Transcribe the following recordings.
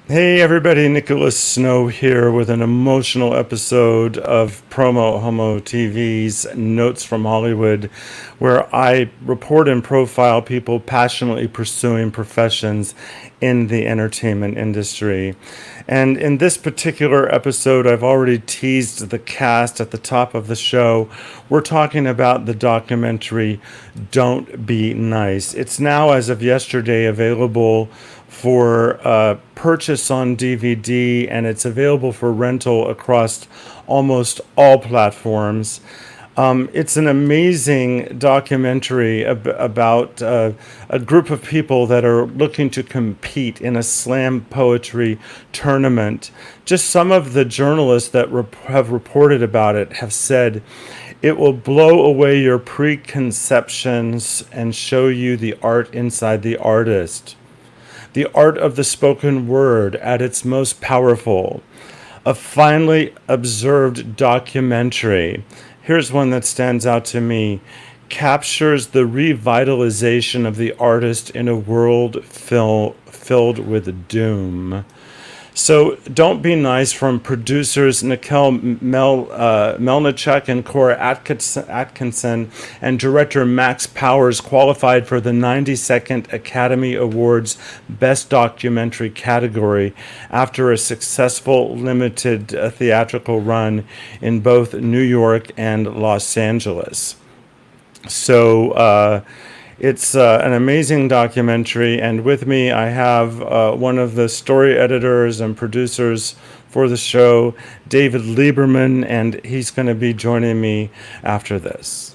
Hey everybody, Nicholas Snow here with an emotional episode of PromoHomoTV's Notes from Hollywood, where I report and profile people passionately pursuing professions in the entertainment industry. And in this particular episode, I've already teased the cast at the top of the show. We're talking about the documentary Don't Be Nice. It's now, as of yesterday, available for purchase on DVD, and it's available for rental across almost all platforms. It's an amazing documentary about a group of people that are looking to compete in a slam poetry tournament. Just some of the journalists that have reported about it have said it will blow away your preconceptions and show you the art inside the artist. The art of the spoken word at its most powerful. A finely observed documentary. Here's one that stands out to me. Captures the revitalization of the artist in a world filled with doom. So Don't Be Nice from producers Nikhil Melnechuk and Cora Atkinson and director Max Powers qualified for the 92nd Academy Awards Best Documentary category after a successful limited theatrical run in both New York and Los Angeles. So it's an amazing documentary, and with me I have one of the story editors and producers for the show, David Lieberman, and he's going to be joining me after this.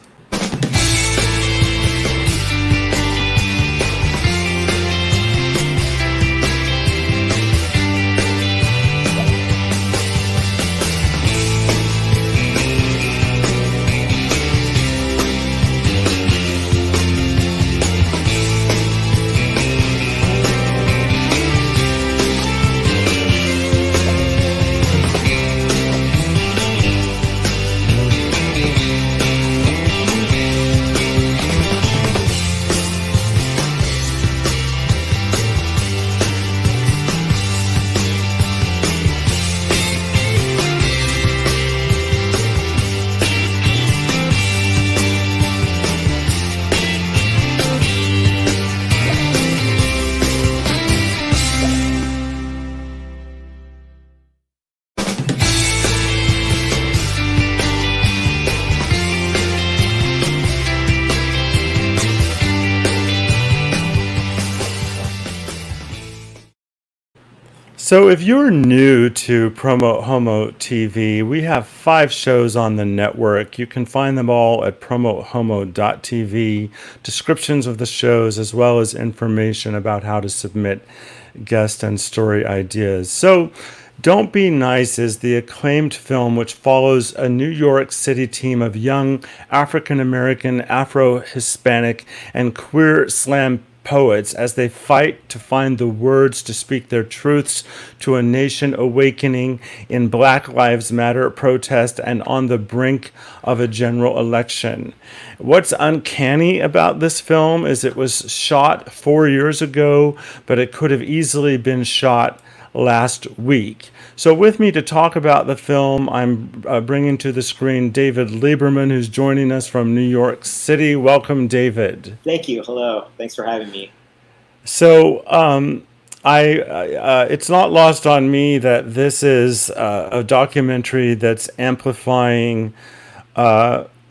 So, if you're new to PromoHomo TV, we have 5 shows on the network. You can find them all at PromoHomo.TV, descriptions of the shows, as well as information about how to submit guest and story ideas. So, Don't Be Nice is the acclaimed film which follows a New York City team of young African American, Afro, Hispanic, and queer slam poets as they fight to find the words to speak their truths to a nation awakening in Black Lives Matter protest and on the brink of a general election. What's uncanny about this film is it was shot 4 years ago, but it could have easily been shot last week. So, with me to talk about the film, I'm bringing to the screen David Lieberman, who's joining us from New York City. Welcome, David. Thank you. Hello. Thanks for having me. So, it's not lost on me that this is a documentary that's amplifying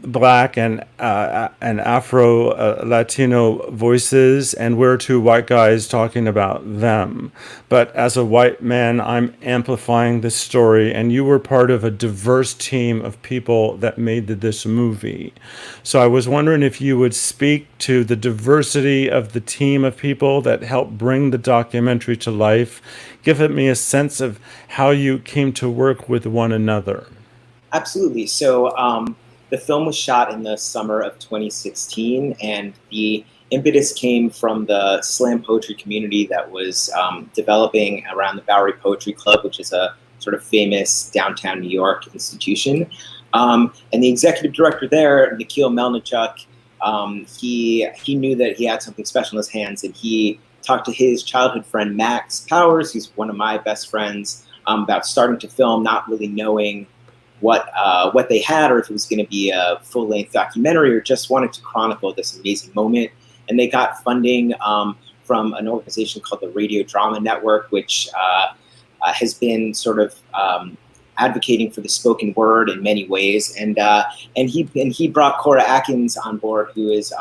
Black and Afro Latino voices, and we're 2 white guys talking about them. But as a white man, I'm amplifying this story, and you were part of a diverse team of people that made this movie. So I was wondering if you would speak to the diversity of the team of people that helped bring the documentary to life. Give me a sense of how you came to work with one another. Absolutely. So the film was shot in the summer of 2016, and the impetus came from the slam poetry community that was developing around the Bowery Poetry Club, which is a sort of famous downtown New York institution. And the executive director there, Nikhil Melnechuk, he knew that he had something special in his hands, and he talked to his childhood friend Max Powers, who's one of my best friends, about starting to film, not really knowing what they had, or if it was going to be a full-length documentary, or just wanted to chronicle this amazing moment. And they got funding from an organization called the Radio Drama Network, which has been sort of advocating for the spoken word in many ways. And he brought Cora Atkins on board, who is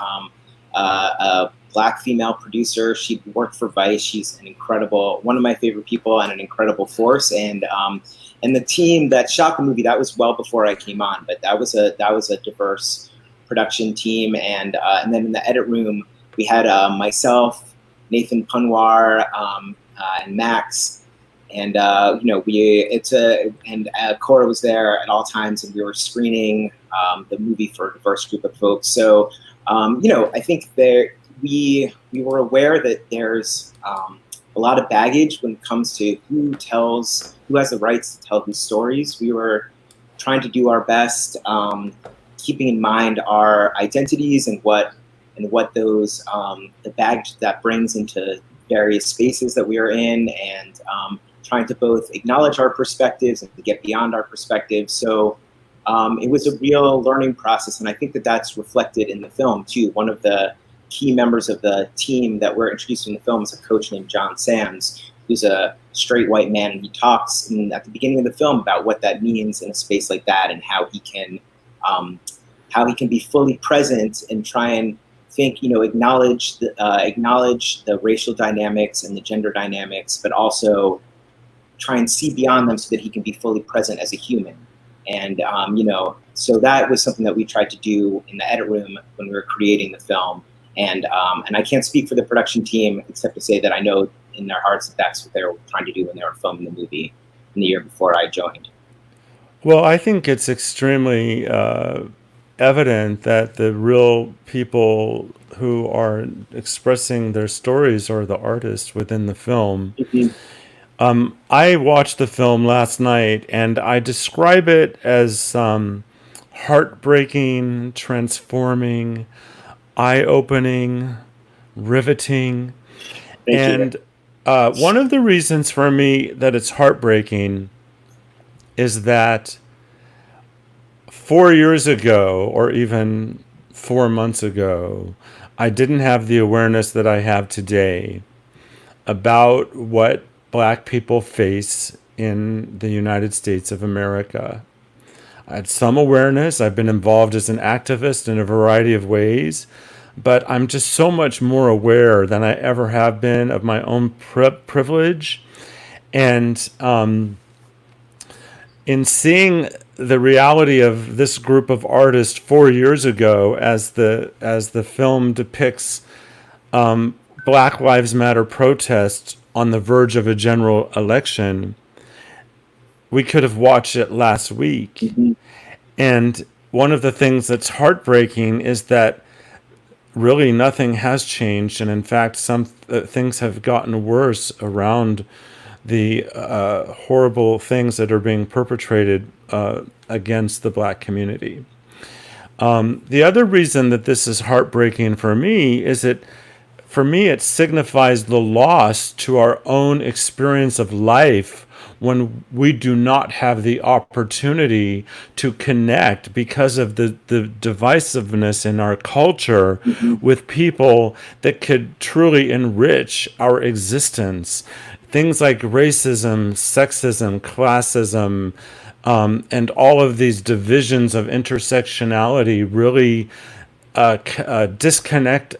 a Black female producer. She worked for Vice. She's one of my favorite people, and an incredible force. And the team that shot the movie, that was well before I came on, but that was a diverse production team. And then in the edit room, we had myself, Nathan Punwar, and Max, and Cora was there at all times, and we were screening the movie for a diverse group of folks. So I think we were aware that there's a lot of baggage when it comes to who has the rights to tell whose stories. We were trying to do our best, keeping in mind our identities and what those the baggage that brings into various spaces that we are in, and trying to both acknowledge our perspectives and to get beyond our perspectives. So it was a real learning process, and I think that that's reflected in the film too. One of the key members of the team that we're introduced in the film is a coach named John Sands, who's a straight white man, and he talks at the beginning of the film about what that means in a space like that, and how he can be fully present and try and think, acknowledge the racial dynamics and the gender dynamics, but also try and see beyond them so that he can be fully present as a human. And so that was something that we tried to do in the edit room when we were creating the film. And I can't speak for the production team except to say that I know in their hearts that that's what they were trying to do when they were filming the movie in the year before I joined. Well, I think it's extremely evident that the real people who are expressing their stories are the artists within the film. Mm-hmm. I watched the film last night, and I describe it as heartbreaking, transforming, eye-opening, riveting. And one of the reasons for me that it's heartbreaking is that 4 years ago, or even 4 months ago, I didn't have the awareness that I have today about what Black people face in the United States of America. I had some awareness. I've been involved as an activist in a variety of ways, but I'm just so much more aware than I ever have been of my own privilege. And in seeing the reality of this group of artists 4 years ago, as the film depicts Black Lives Matter protests on the verge of a general election, we could have watched it last week. Mm-hmm. And one of the things that's heartbreaking is that really nothing has changed. And in fact, some things have gotten worse around the horrible things that are being perpetrated against the Black community. The other reason that this is heartbreaking for me is that, for me, it signifies the loss to our own experience of life when we do not have the opportunity to connect because of the divisiveness in our culture, mm-hmm. with people that could truly enrich our existence. Things like racism, sexism, classism, and all of these divisions of intersectionality really disconnect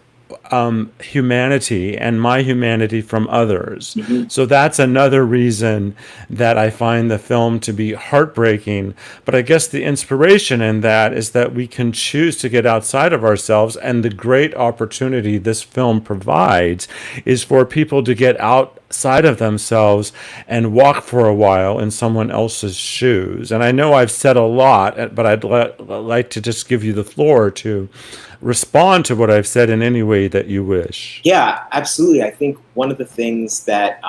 humanity and my humanity from others. Mm-hmm. So that's another reason that I find the film to be heartbreaking. But I guess the inspiration in that is that we can choose to get outside of ourselves, and the great opportunity this film provides is for people to get outside of themselves and walk for a while in someone else's shoes. And I know I've said a lot, but I'd like to just give you the floor to respond to what I've said in any way that you wish. Yeah, absolutely. I think one of the things that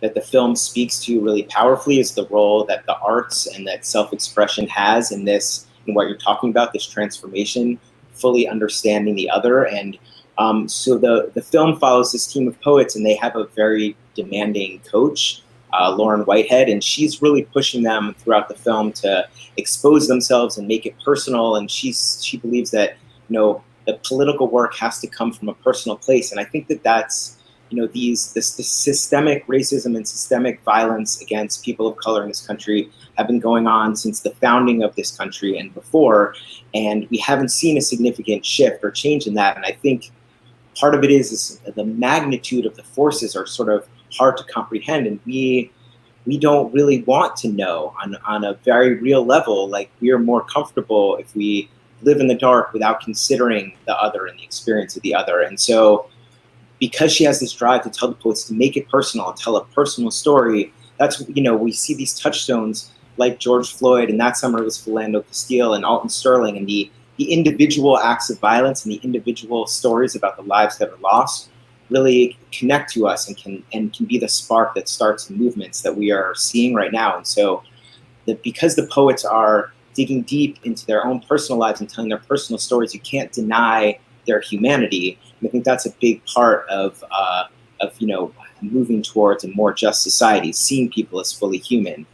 that the film speaks to really powerfully is the role that the arts and that self-expression has in this, in what you're talking about, this transformation, fully understanding the other. And So the film follows this team of poets, and they have a very demanding coach, Lauren Whitehead, and she's really pushing them throughout the film to expose themselves and make it personal. And she believes that, you know, the political work has to come from a personal place. And I think that that's, you know, this systemic racism and systemic violence against people of color in this country have been going on since the founding of this country and before, and we haven't seen a significant shift or change in that. And I think part of it is the magnitude of the forces are sort of hard to comprehend, and we don't really want to know on a very real level. Like, we are more comfortable if we live in the dark without considering the other and the experience of the other. And so, because she has this drive to tell the poets, to make it personal and tell a personal story, that's, you know, we see these touchstones like George Floyd, and that summer it was Philando Castile and Alton Sterling, and the individual acts of violence and the individual stories about the lives that are lost really connect to us and can be the spark that starts the movements that we are seeing right now. And so because the poets are digging deep into their own personal lives and telling their personal stories, you can't deny their humanity. And I think that's a big part of you know, moving towards a more just society, seeing people as fully human.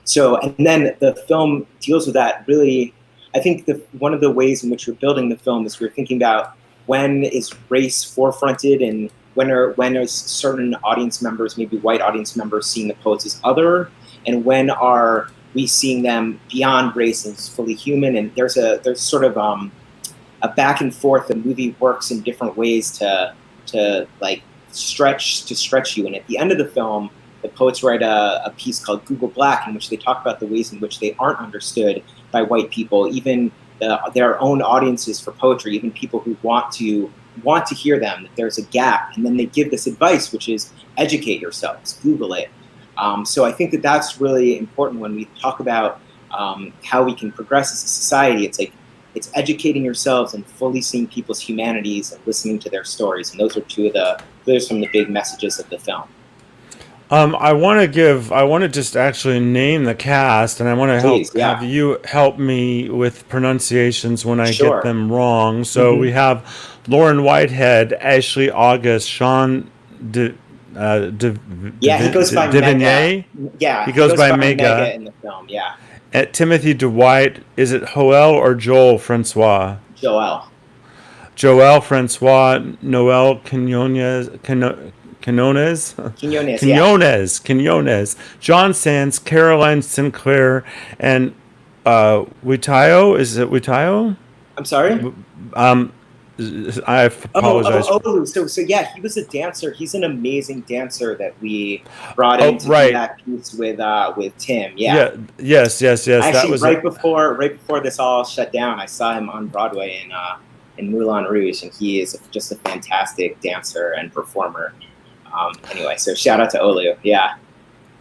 So, and then the film deals with that really. I think one of the ways in which we're building the film is we're thinking about, when is race forefronted, and when are certain audience members, maybe white audience members, seeing the poets as other, and when are we seeing them beyond race as fully human? And there's sort of a back and forth. The movie works in different ways to like stretch you. And at the end of the film, the poets write a piece called Google Black, in which they talk about the ways in which they aren't understood by white people, even their own audiences for poetry, even people who want to hear them, that there's a gap. And then they give this advice, which is educate yourselves, Google it. So I think that that's really important when we talk about how we can progress as a society. It's like, it's educating yourselves and fully seeing people's humanities and listening to their stories. And those are some of the big messages of the film. I want to just actually name the cast, and I want to have you help me with pronunciations when I get them wrong. So we have Lauren Whitehead, Ashley August, Sean he goes by Mega. Yeah, he goes by Mega in the film. Yeah. Timothy Dwight. Is it Joel or Joel Francois? Joel Francois. Noel Quinones, John Sands, Caroline Sinclair, and Witayo. Is it Witayo? I'm sorry. I apologize. So yeah, he was a dancer. He's an amazing dancer that we brought in to do that piece with Tim. Yeah. Yes. Actually, that was right before this all shut down. I saw him on Broadway in Moulin Rouge, and he is just a fantastic dancer and performer. Anyway, so shout out to Olu. Yeah.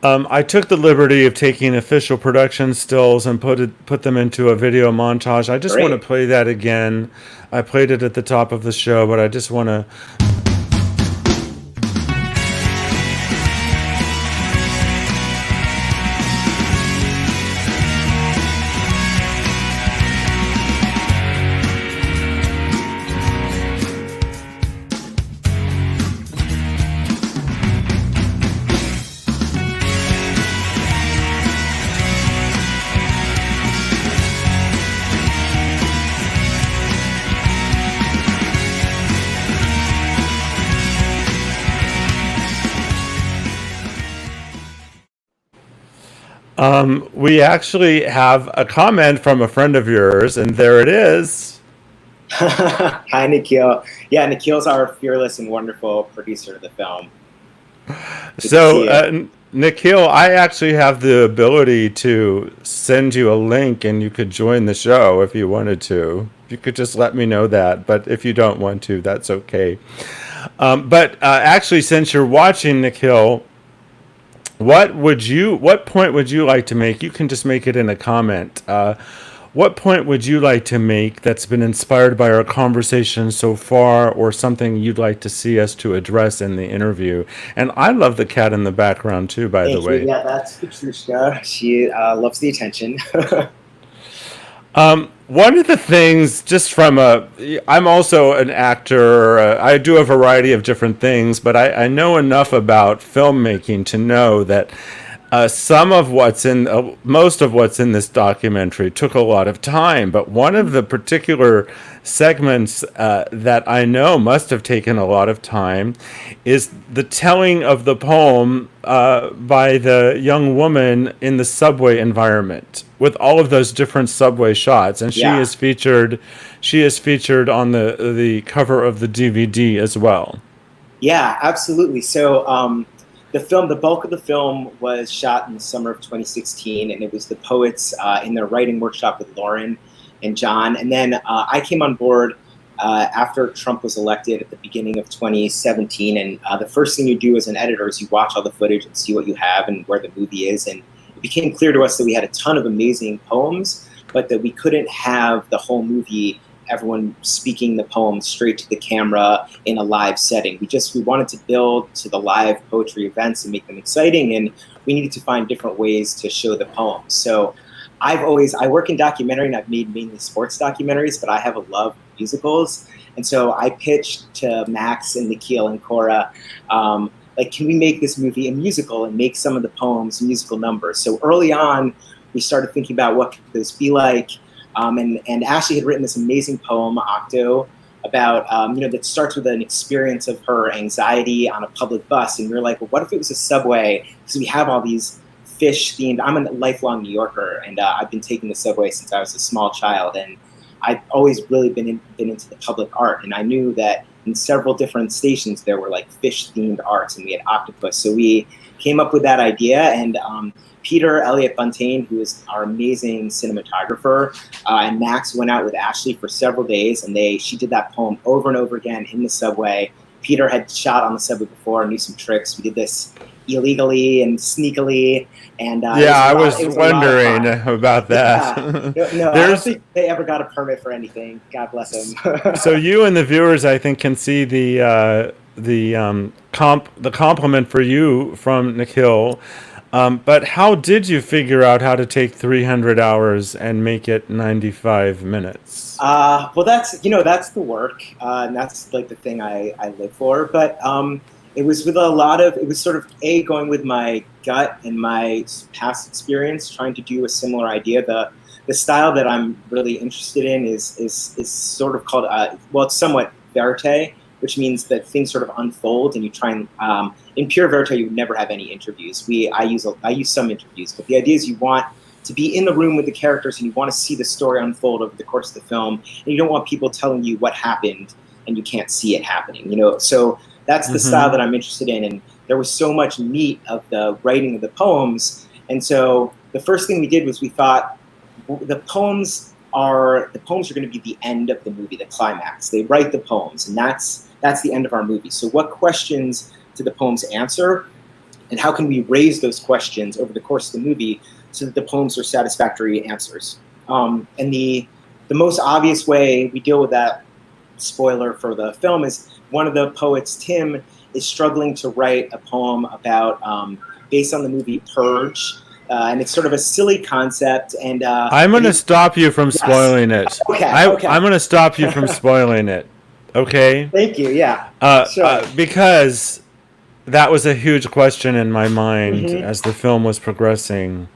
I took the liberty of taking official production stills and put them into a video montage. I just want to play that again. I played it at the top of the show, but I just want to. We actually have a comment from a friend of yours, and there it is. Hi, Nikhil. Yeah, Nikhil's our fearless and wonderful producer of the film. So, Nikhil, I actually have the ability to send you a link, and you could join the show if you wanted to. You could just let me know that, but if you don't want to, that's okay. But actually, since you're watching, Nikhil, what point would you like to make? You can just make it in a comment. What point would you like to make that's been inspired by our conversation so far, or something you'd like to see us to address in the interview? And I love the cat in the background too, by the way. Yeah, that's Petrushka. She loves the attention. One of the things, I'm also an actor. I do a variety of different things, but I know enough about filmmaking to know that most of what's in this documentary took a lot of time. But one of the particular segments that I know must have taken a lot of time is the telling of the poem by the young woman in the subway environment with all of those different subway shots, and Yeah. she is featured on the cover of the DVD as well. Yeah, absolutely. So the bulk of the film was shot in the summer of 2016, and it was the poets in their writing workshop with Lauren and John. And then I came on board after Trump was elected at the beginning of 2017. And the first thing you do as an editor is you watch all the footage and see what you have and where the movie is. And it became clear to us that we had a ton of amazing poems, but that we couldn't have the whole movie everyone speaking the poem straight to the camera in a live setting. We wanted to build to the live poetry events and make them exciting, and we needed to find different ways to show the poems. So I work in documentary, and I've made mainly sports documentaries, but I have a love of musicals. And so I pitched to Max and Nikhil and Cora, like, can we make this movie a musical and make some of the poems musical numbers? So early on, we started thinking about what could this be like. And Ashley had written this amazing poem, Octo, about, that starts with an experience of her anxiety on a public bus. And we were like, well, what if it was a subway? Because we have all these fish themed. I'm a lifelong New Yorker, and I've been taking the subway since I was a small child. And I've always really been into the public art. And I knew that in several different stations, there were like fish themed arts, and we had octopus. So we came up with that idea, and Peter Elliott Buntain, who is our amazing cinematographer, and Max went out with Ashley for several days, and she did that poem over and over again in the subway. Peter had shot on the subway before, knew some tricks. We did this illegally and sneakily, and I was wondering about that. Yeah. No, I don't think they ever got a permit for anything. God bless them. So you and the viewers, I think, can see the compliment for you from Nikhil. But how did you figure out how to take 300 hours and make it 95 minutes? Well, that's the work, and that's like the thing I live for. But it was with it was sort of going with my gut and my past experience, trying to do a similar idea. The style that I'm really interested in is sort of called, it's somewhat verite, which means that things sort of unfold, and you try and in pure verite you would never have any interviews. I use some interviews, but the idea is you want to be in the room with the characters, and you want to see the story unfold over the course of the film, and you don't want people telling you what happened and you can't see it happening. So that's the style that I'm interested in, and there was so much meat of the writing of the poems. And so the first thing we did was we thought the poems are going to be the end of the movie, the climax. They write the poems, and that's the end of our movie. So what questions do the poems answer, and how can we raise those questions over the course of the movie so that the poems are satisfactory answers? And the most obvious way we deal with that, spoiler for the film, is one of the poets, Tim, is struggling to write a poem about based on the movie Purge. And it's sort of a silly concept. And I'm going to stop you from spoiling it. Okay. I'm going to stop you from spoiling it. Okay. Thank you. Yeah. Sure. Because that was a huge question in my mind as the film was progressing.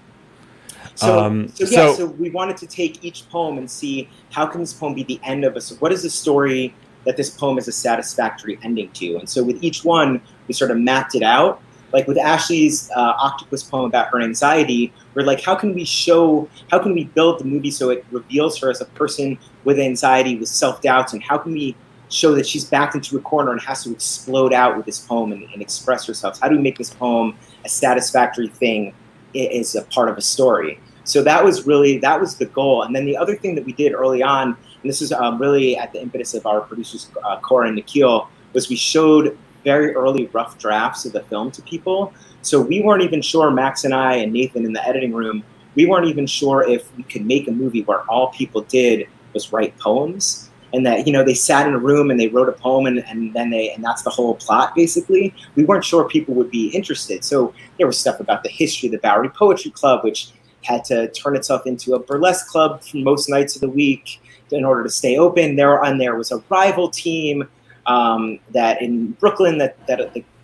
So we wanted to take each poem and see how can this poem be the end of us. What is the story that this poem is a satisfactory ending to? And so with each one, we sort of mapped it out. Like with Ashley's octopus poem about her anxiety, we're like, how can we build the movie so it reveals her as a person with anxiety, with self-doubts, and how can we show that she's backed into a corner and has to explode out with this poem and express herself? How do we make this poem a satisfactory thing as a part of a story? So that was the goal. And then the other thing that we did early on, and this is really at the impetus of our producers, Cora and Nikhil, was we showed very early rough drafts of the film to people. So we weren't even sure, Max and I and Nathan in the editing room, we weren't even sure if we could make a movie where all people did was write poems, and that, they sat in a room and they wrote a poem and that's the whole plot, basically. We weren't sure people would be interested. So there was stuff about the history of the Bowery Poetry Club, which had to turn itself into a burlesque club for most nights of the week in order to stay open. There was a rival team that in Brooklyn that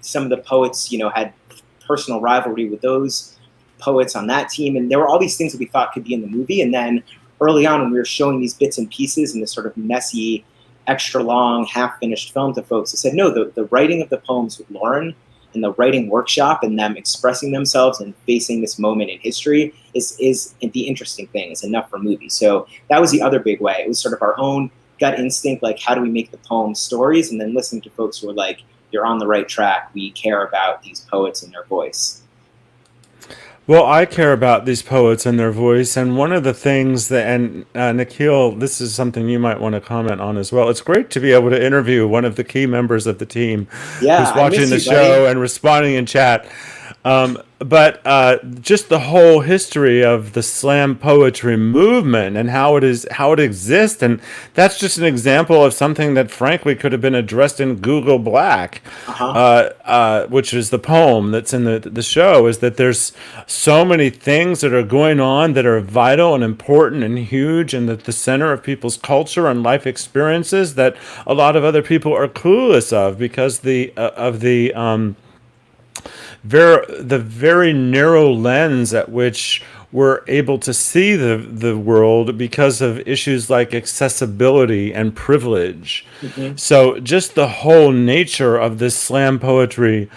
some of the poets, had personal rivalry with those poets on that team. And there were all these things that we thought could be in the movie. And then early on, when we were showing these bits and pieces in this sort of messy, extra long, half-finished film to folks, I said, no, the writing of the poems with Lauren and the writing workshop and them expressing themselves and facing this moment in history is the interesting thing. It's enough for a movie. So that was the other big way. It was sort of our own gut instinct, like how do we make the poems stories, and then listening to folks who were like, you're on the right track. We care about these poets and their voice. Well, I care about these poets and their voice, and one of the things that, and Nikhil, this is something you might want to comment on as well. It's great to be able to interview one of the key members of the team who's watching the show and responding in chat. But just the whole history of the slam poetry movement and how it exists, and that's just an example of something that frankly could have been addressed in Google Black, which is the poem that's in the show. Is that there's so many things that are going on that are vital and important and huge, and at the center of people's culture and life experiences that a lot of other people are clueless of because the very narrow lens at which we're able to see the world because of issues like accessibility and privilege. So just the whole nature of this slam poetry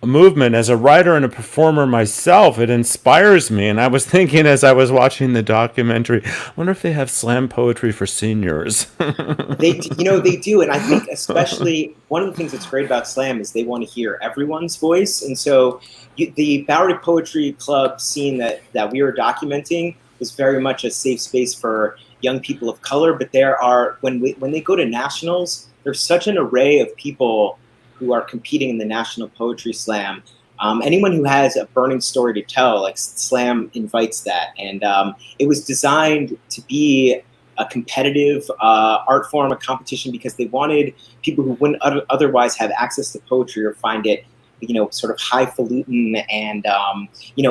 movement, as a writer and a performer myself, it inspires me. And I was thinking as I was watching the documentary, I wonder if they have slam poetry for seniors. They do. And I think especially one of the things that's great about slam is they want to hear everyone's voice. And so the Bowery Poetry Club scene that we were documenting was very much a safe space for young people of color. But there are, when they go to nationals, there's such an array of people who are competing in the National Poetry Slam. Anyone who has a burning story to tell, like Slam invites that. And it was designed to be a competitive art form, a competition, because they wanted people who wouldn't otherwise have access to poetry or find it, sort of highfalutin and,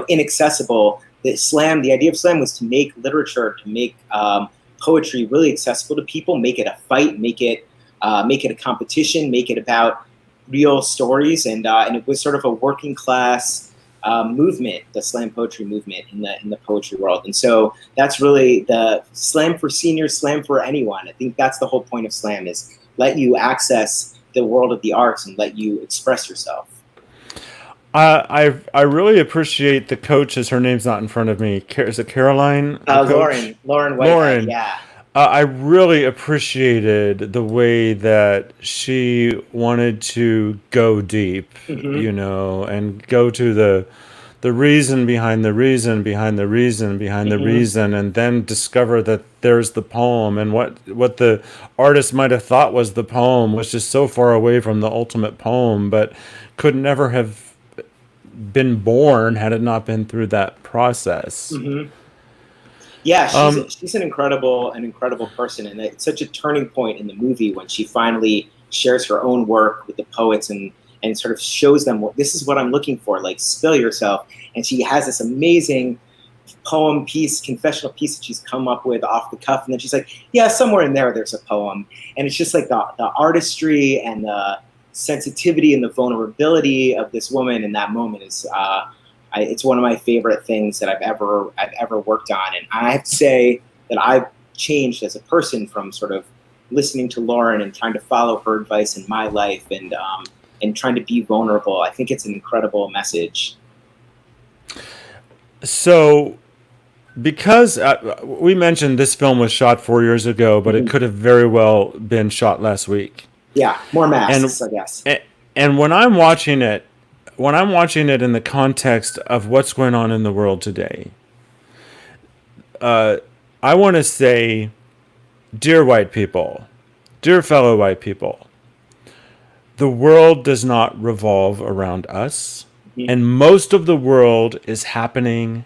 inaccessible. The idea of Slam was to make literature, to make poetry really accessible to people, make it a fight, make it a competition, make it about real stories, and it was sort of a working class movement, the slam poetry movement in the poetry world. And so that's really the slam for seniors, slam for anyone. I think that's the whole point of slam, is let you access the world of the arts and let you express yourself. I really appreciate the coaches. Her name's not in front of me. Is it Caroline? Lauren Whitehead, Lauren. Yeah. I really appreciated the way that she wanted to go deep, and go to the reason behind the reason behind the reason behind the reason, and then discover that there's the poem, and what the artist might have thought was the poem was just so far away from the ultimate poem, but could never have been born had it not been through that process. Yeah, she's an incredible person, and it's such a turning point in the movie when she finally shares her own work with the poets and sort of shows them, this is what I'm looking for, like spill yourself. And she has this amazing poem piece, confessional piece that she's come up with off the cuff, and then she's like, yeah, somewhere in there's a poem. And it's just like the artistry and the sensitivity and the vulnerability of this woman in that moment is it's one of my favorite things that I've ever worked on. And I have to say that I've changed as a person from sort of listening to Lauren and trying to follow her advice in my life and trying to be vulnerable. I think it's an incredible message. So, because we mentioned this film was shot 4 years ago, but it could have very well been shot last week. Yeah, more masks, I guess. And when I'm watching it in the context of what's going on in the world today, I want to say, dear white people, dear fellow white people, the world does not revolve around us, and most of the world is happening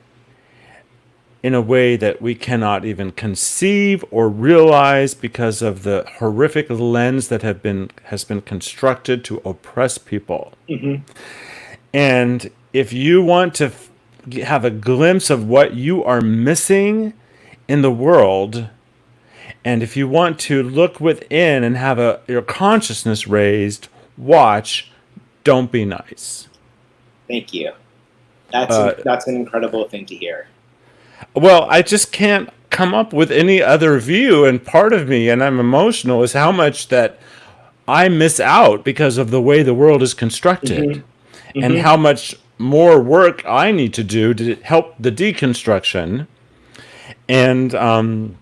in a way that we cannot even conceive or realize because of the horrific lens that has been constructed to oppress people. And if you want to have a glimpse of what you are missing in the world. And if you want to look within and have your consciousness raised, watch Don't Be Nice. Thank you. That's an incredible thing to hear. Well, I just can't come up with any other view. And part of me, and I'm emotional, is how much that I miss out because of the way the world is constructed, and how much more work I need to do to help the deconstruction and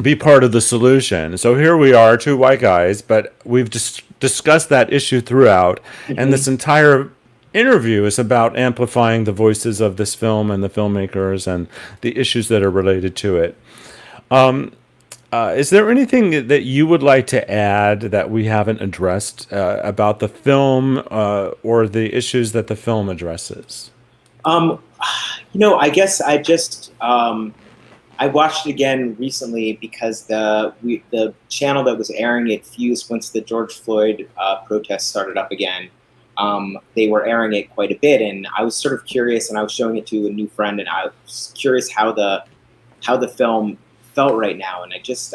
be part of the solution. So here we are, two white guys, but we've discussed that issue throughout, and this entire interview is about amplifying the voices of this film and the filmmakers and the issues that are related to it. Is there anything that you would like to add that we haven't addressed about the film or the issues that the film addresses? I guess I watched it again recently because the channel that was airing it fused once the George Floyd protests started up again. They were airing it quite a bit, and I was sort of curious, and I was showing it to a new friend, and I was curious how the film felt right now. And I just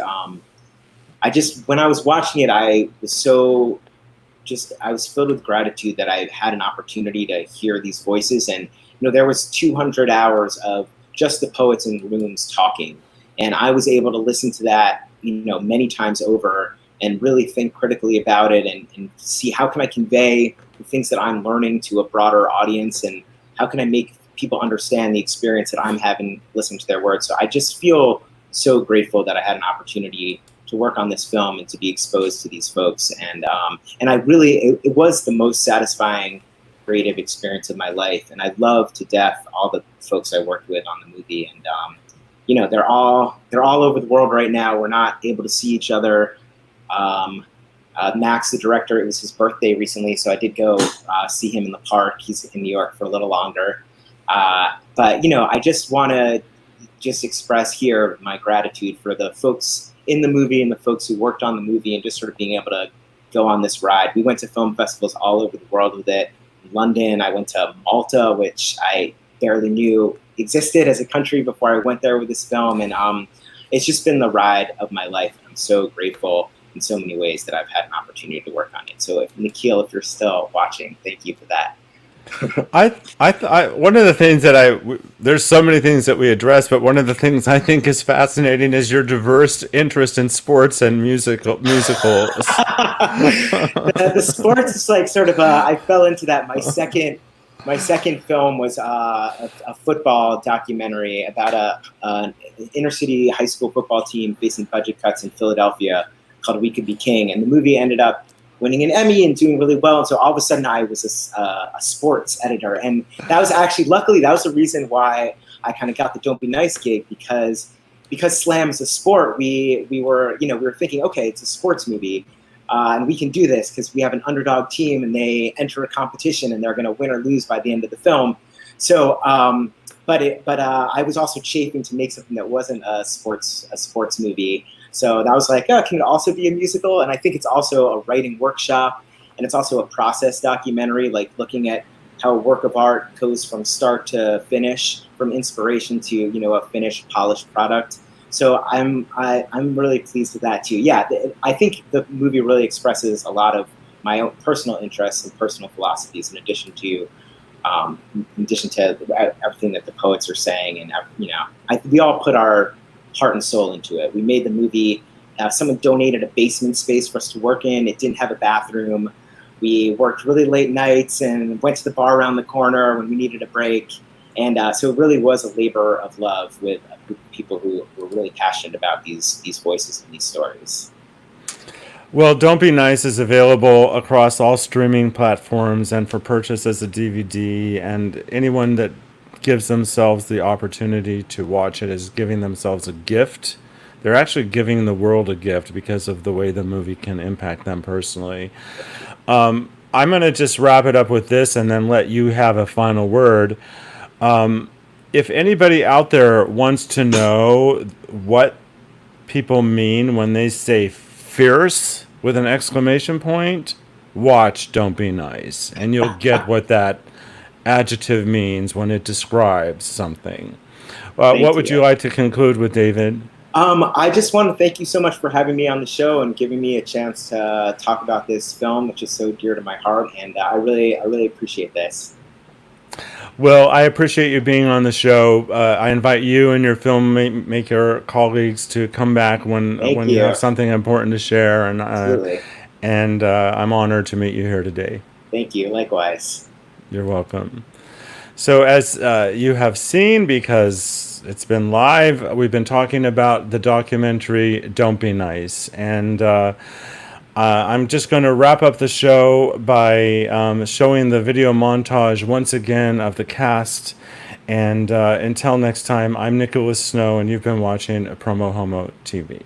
when I was watching it, I was filled with gratitude that I had an opportunity to hear these voices. And there was 200 hours of just the poets in rooms talking, and I was able to listen to that many times over and really think critically about it and see how can I convey the things that I'm learning to a broader audience, and how can I make people understand the experience that I'm having listening to their words. So I just feel so grateful that I had an opportunity to work on this film and to be exposed to these folks. And it was the most satisfying creative experience of my life. And I love to death all the folks I worked with on the movie. And, they're all over the world right now. We're not able to see each other. Max, the director, it was his birthday recently, so I did go see him in the park. He's in New York for a little longer. But I just want to express here my gratitude for the folks in the movie and the folks who worked on the movie, and just sort of being able to go on this ride. We went to film festivals all over the world with it. In London, I went to Malta, which I barely knew existed as a country before I went there with this film. And it's just been the ride of my life. I'm so grateful in so many ways that I've had an opportunity to work on it. So Nikhil, if you're still watching, thank you for that. One of the things that there's so many things that we address, but one of the things I think is fascinating is your diverse interest in sports and musicals. The sports is like sort of I fell into that. My second film was a football documentary about an inner city high school football team facing budget cuts in Philadelphia called We Could Be King, and the movie ended up winning an Emmy and doing really well. And so all of a sudden I was a sports editor. And that was actually, luckily, that was the reason why I kind of got the Don't Be Nice gig, because slam is a sport. We were thinking, okay, it's a sports movie. And we can do this because we have an underdog team and they enter a competition and they're going to win or lose by the end of the film. So, but I was also chafing to make something that wasn't a sports movie. So that was like, oh, can it also be a musical? And I think it's also a writing workshop, and it's also a process documentary, like looking at how a work of art goes from start to finish, from inspiration to a finished, polished product. So I'm really pleased with that too. Yeah, I think the movie really expresses a lot of my own personal interests and personal philosophies, in addition to everything that the poets are saying. And we all put our heart and soul into it. We made the movie. Someone donated a basement space for us to work in. It didn't have a bathroom. We worked really late nights and went to the bar around the corner when we needed a break. And so it really was a labor of love with a group of people who were really passionate about these voices and these stories. Well, Don't Be Nice is available across all streaming platforms and for purchase as a DVD, and anyone that gives themselves the opportunity to watch it is giving themselves a gift. They're actually giving the world a gift because of the way the movie can impact them personally. I'm going to just wrap it up with this and then let you have a final word. If anybody out there wants to know what people mean when they say fierce with an exclamation point, watch Don't Be Nice, and you'll get what that adjective means when it describes something. Thank What would you you. like to conclude with, David? I just want to thank you so much for having me on the show and giving me a chance to talk about this film, which is so dear to my heart. And I really appreciate this. Well, I appreciate you being on the show. I invite you and your filmmaker colleagues to come back Thank when you you. have something important to share, Absolutely. and I'm honored to meet you here today. Thank you. Likewise. You're welcome. So, as you have seen, because it's been live, we've been talking about the documentary "Don't Be Nice," and I'm just going to wrap up the show by showing the video montage once again of the cast. And until next time, I'm Nicholas Snow, and you've been watching Promo Homo TV.